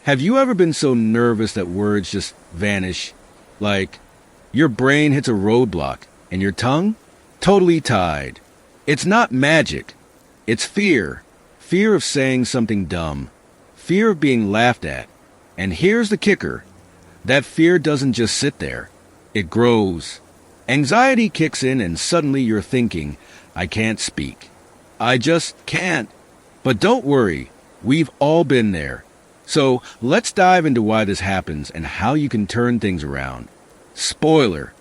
Have you ever been so nervous that words just vanish? Like, your brain hits a roadblock and your tongue? Totally tied. It's not magic. It's fear. Fear of saying something dumb. Fear of being laughed at. And here's the kicker. That fear doesn't just sit there. It grows. Anxiety kicks in and suddenly you're thinking, I can't speak. I just can't. But don't worry. We've all been there. So let's dive into why this happens and how you can turn things around. Spoiler.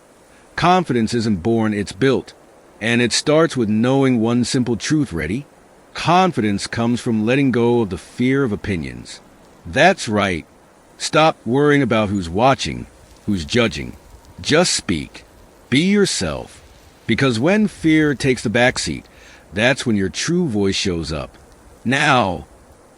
Confidence isn't born, it's built. And it starts with knowing one simple truth, ready? Confidence comes from letting go of the fear of opinions. That's right. Stop worrying about who's watching, who's judging. Just speak. Be yourself. Because when fear takes the backseat, that's when your true voice shows up. Now,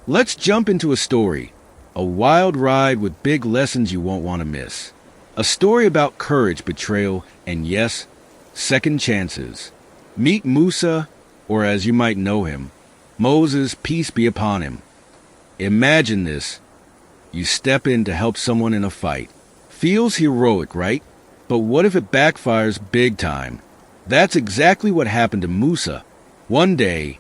let's jump into a story. A wild ride with big lessons you won't want to miss. A story about courage, betrayal, and yes, second chances. Meet Musa, or as you might know him, Moses, peace be upon him. Imagine this. You step in to help someone in a fight. Feels heroic, right? But what if it backfires big time? That's exactly what happened to Musa. One day,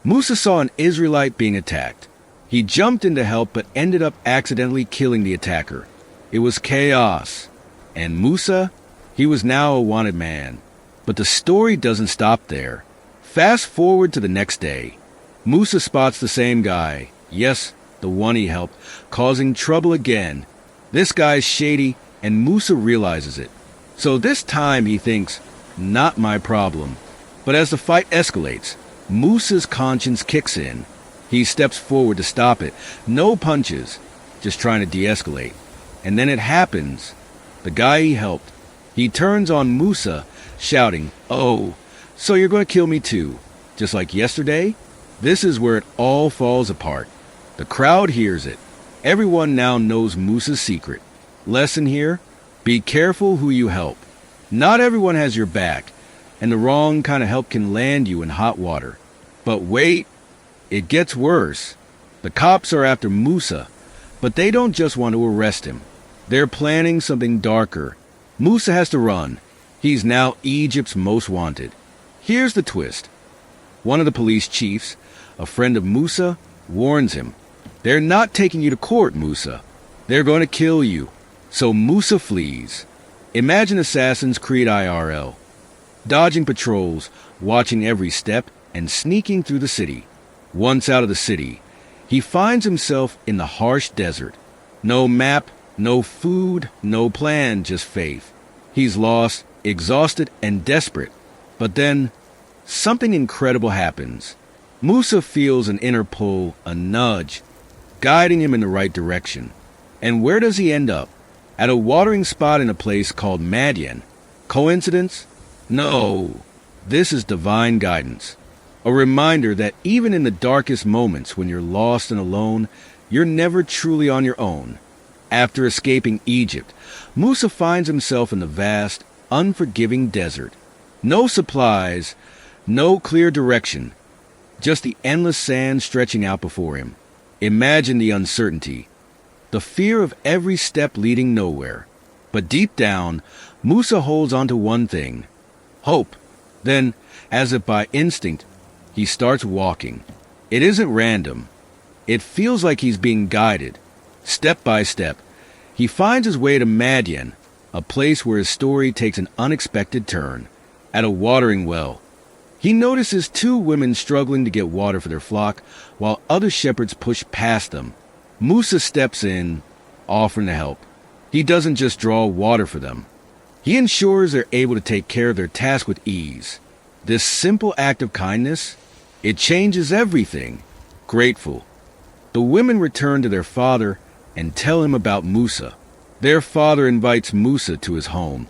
Musa saw an Israelite being attacked. He jumped in to help but ended up accidentally killing the attacker. It was chaos. And Musa, he was now a wanted man. But the story doesn't stop there. Fast forward to the next day. Musa spots the same guy, yes, the one he helped, causing trouble again. This guy's shady, and Musa realizes it. So this time he thinks, not my problem. But as the fight escalates, Musa's conscience kicks in. He steps forward to stop it. No punches, just trying to de-escalate. And then it happens. The guy he helped, he turns on Musa, shouting, "Oh, so you're going to kill me too, just like yesterday?" This is where it all falls apart. The crowd hears it. Everyone now knows Musa's secret. Lesson here, be careful who you help. Not everyone has your back, and the wrong kind of help can land you in hot water. But wait, it gets worse. The cops are after Musa, but they don't just want to arrest him. They're planning something darker. Musa has to run. He's now Egypt's most wanted. Here's the twist. One of the police chiefs, a friend of Musa, warns him. They're not taking you to court, Musa. They're going to kill you. So Musa flees. Imagine Assassin's Creed IRL. Dodging patrols, watching every step, and sneaking through the city. Once out of the city, he finds himself in the harsh desert. No map, no food, no plan, just faith. He's lost, exhausted, and desperate. But then, something incredible happens. Musa feels an inner pull, a nudge, guiding him in the right direction. And where does he end up? At a watering spot in a place called Madian. Coincidence? No. This is divine guidance. A reminder that even in the darkest moments when you're lost and alone, you're never truly on your own. After escaping Egypt, Musa finds himself in the vast, unforgiving desert. No supplies, no clear direction, just the endless sand stretching out before him. Imagine the uncertainty, the fear of every step leading nowhere. But deep down, Musa holds on to one thing, hope. Then, as if by instinct, he starts walking. It isn't random. It feels like he's being guided. Step by step, he finds his way to Madian, a place where his story takes an unexpected turn. At a watering well, he notices two women struggling to get water for their flock, while other shepherds push past them. Musa steps in, offering to help. He doesn't just draw water for them. He ensures they're able to take care of their task with ease. This simple act of kindness, it changes everything. Grateful, the women return to their father and tell him about Musa. Their father invites Musa to his home,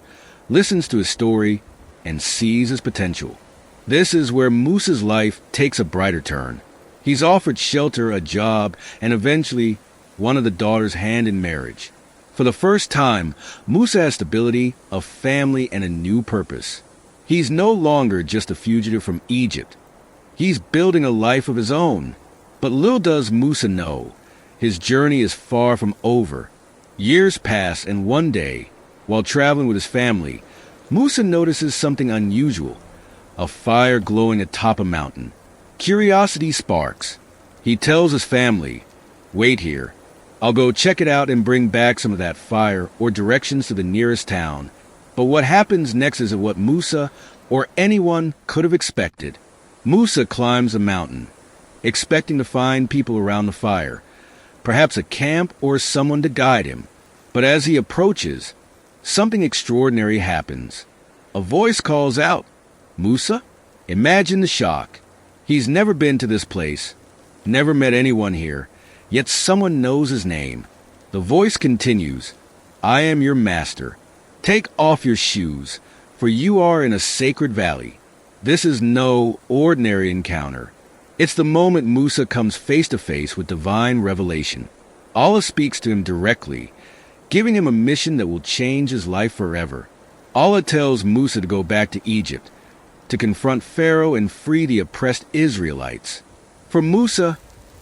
listens to his story, and sees his potential. This is where Musa's life takes a brighter turn. He's offered shelter, a job, and eventually one of the daughters' hand in marriage. For the first time, Musa has stability, a family, and a new purpose. He's no longer just a fugitive from Egypt. He's building a life of his own. But little does Musa know, His journey is far from over. Years pass, and one day, while traveling with his family, Musa notices something unusual: a fire glowing atop a mountain. Curiosity sparks. He tells his family, "Wait here. I'll go check it out and bring back some of that fire or directions to the nearest town." But what happens next isn't what Musa or anyone could have expected. Musa climbs a mountain, expecting to find people around the fire, perhaps a camp or someone to guide him. But as he approaches, something extraordinary happens. A voice calls out, "Musa?" Imagine the shock. He's never been to this place, never met anyone here, yet someone knows his name. The voice continues, "I am your master. Take off your shoes, for you are in a sacred valley." This is no ordinary encounter. It's the moment Musa comes face to face with divine revelation. Allah speaks to him directly, giving him a mission that will change his life forever. Allah tells Musa to go back to Egypt, to confront Pharaoh and free the oppressed Israelites. For Musa,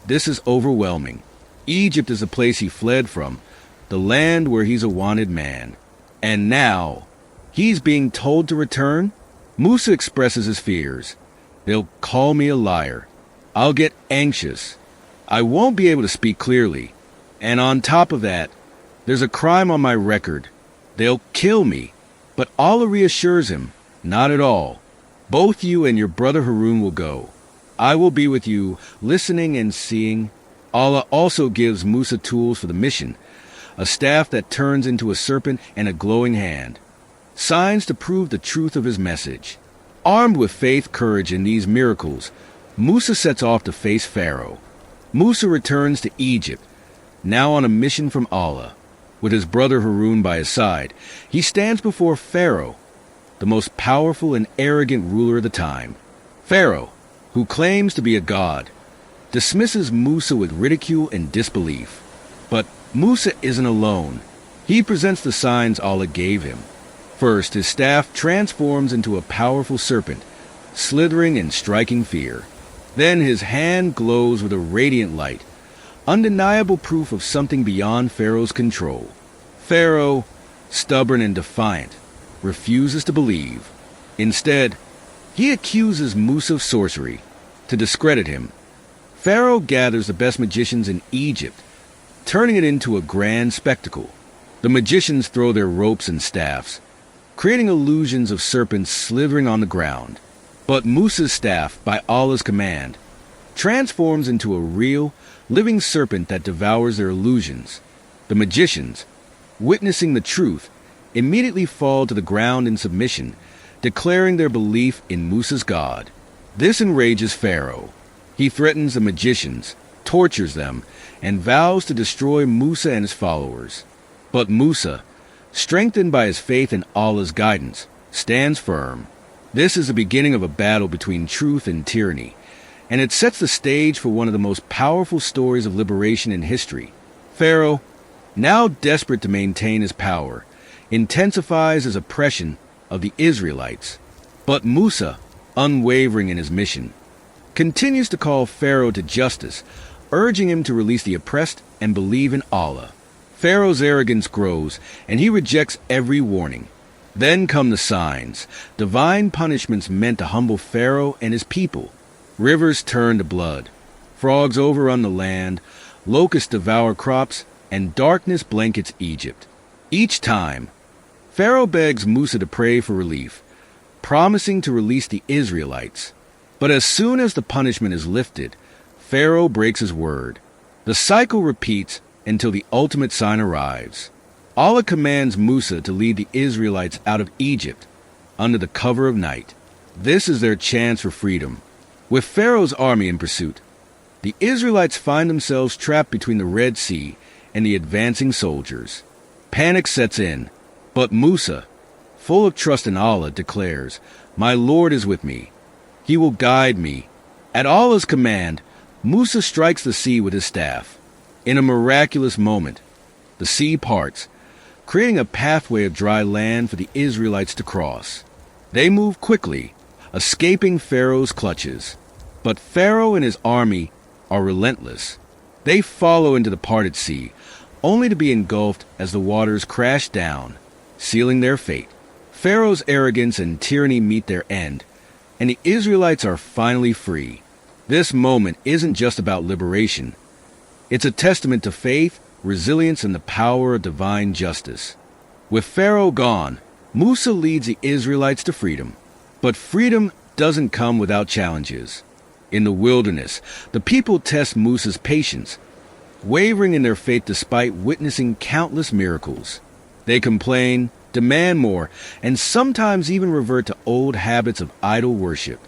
this is overwhelming. Egypt is the place he fled from, the land where he's a wanted man. And now, he's being told to return? Musa expresses his fears. "They'll call me a liar. I'll get anxious. I won't be able to speak clearly. And on top of that, there's a crime on my record. They'll kill me." But Allah reassures him, "Not at all. Both you and your brother Harun will go. I will be with you, listening and seeing." Allah also gives Musa tools for the mission: a staff that turns into a serpent and a glowing hand, signs to prove the truth of his message. Armed with faith, courage, and these miracles, Musa sets off to face Pharaoh. Musa returns to Egypt, now on a mission from Allah. With his brother Harun by his side, he stands before Pharaoh, the most powerful and arrogant ruler of the time. Pharaoh, who claims to be a god, dismisses Musa with ridicule and disbelief. But Musa isn't alone. He presents the signs Allah gave him. First, his staff transforms into a powerful serpent, slithering and striking fear. Then his hand glows with a radiant light, undeniable proof of something beyond Pharaoh's control. Pharaoh, stubborn and defiant, refuses to believe. Instead, he accuses Musa of sorcery. To discredit him, Pharaoh gathers the best magicians in Egypt, turning it into a grand spectacle. The magicians throw their ropes and staffs, creating illusions of serpents slithering on the ground. But Musa's staff, by Allah's command, transforms into a real, living serpent that devours their illusions. The magicians, witnessing the truth, immediately fall to the ground in submission, declaring their belief in Musa's God. This enrages Pharaoh. He threatens the magicians, tortures them, and vows to destroy Musa and his followers. But Musa, strengthened by his faith in Allah's guidance, stands firm. This is the beginning of a battle between truth and tyranny, and it sets the stage for one of the most powerful stories of liberation in history. Pharaoh, now desperate to maintain his power, intensifies his oppression of the Israelites. But Musa, unwavering in his mission, continues to call Pharaoh to justice, urging him to release the oppressed and believe in Allah. Pharaoh's arrogance grows, and he rejects every warning. Then come the signs, divine punishments meant to humble Pharaoh and his people. Rivers turn to blood, frogs overrun the land, locusts devour crops, and darkness blankets Egypt. Each time, Pharaoh begs Musa to pray for relief, promising to release the Israelites. But as soon as the punishment is lifted, Pharaoh breaks his word. The cycle repeats until the ultimate sign arrives. Allah commands Musa to lead the Israelites out of Egypt under the cover of night. This is their chance for freedom. With Pharaoh's army in pursuit, the Israelites find themselves trapped between the Red Sea and the advancing soldiers. Panic sets in, but Musa, full of trust in Allah, declares, "My Lord is with me. He will guide me." At Allah's command, Musa strikes the sea with his staff. In a miraculous moment, the sea parts, creating a pathway of dry land for the Israelites to cross. They move quickly, escaping Pharaoh's clutches. But Pharaoh and his army are relentless. They follow into the parted sea, only to be engulfed as the waters crash down, sealing their fate. Pharaoh's arrogance and tyranny meet their end, and the Israelites are finally free. This moment isn't just about liberation. It's a testament to faith, resilience, and the power of divine justice. With Pharaoh gone, Musa leads the Israelites to freedom. But freedom doesn't come without challenges. In the wilderness, the people test Musa's patience, wavering in their faith despite witnessing countless miracles. They complain, demand more, and sometimes even revert to old habits of idol worship.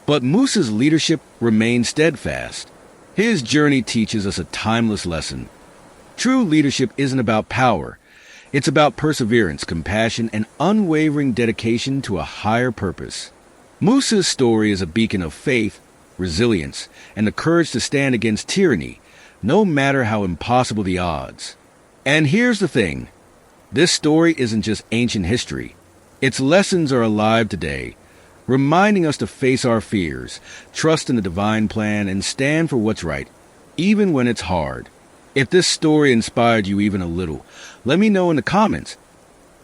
But Musa's leadership remains steadfast. His journey teaches us a timeless lesson. True leadership isn't about power. It's about perseverance, compassion, and unwavering dedication to a higher purpose. Musa's story is a beacon of faith, resilience, and the courage to stand against tyranny, no matter how impossible the odds. And here's the thing. This story isn't just ancient history. Its lessons are alive today, reminding us to face our fears, trust in the divine plan, and stand for what's right, even when it's hard. If this story inspired you even a little, let me know in the comments.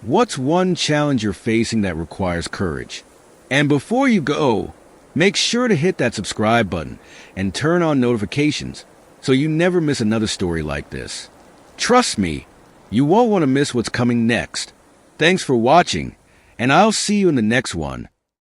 What's one challenge you're facing that requires courage? And before you go, make sure to hit that subscribe button and turn on notifications so you never miss another story like this. Trust me, you won't want to miss what's coming next. Thanks for watching, and I'll see you in the next one.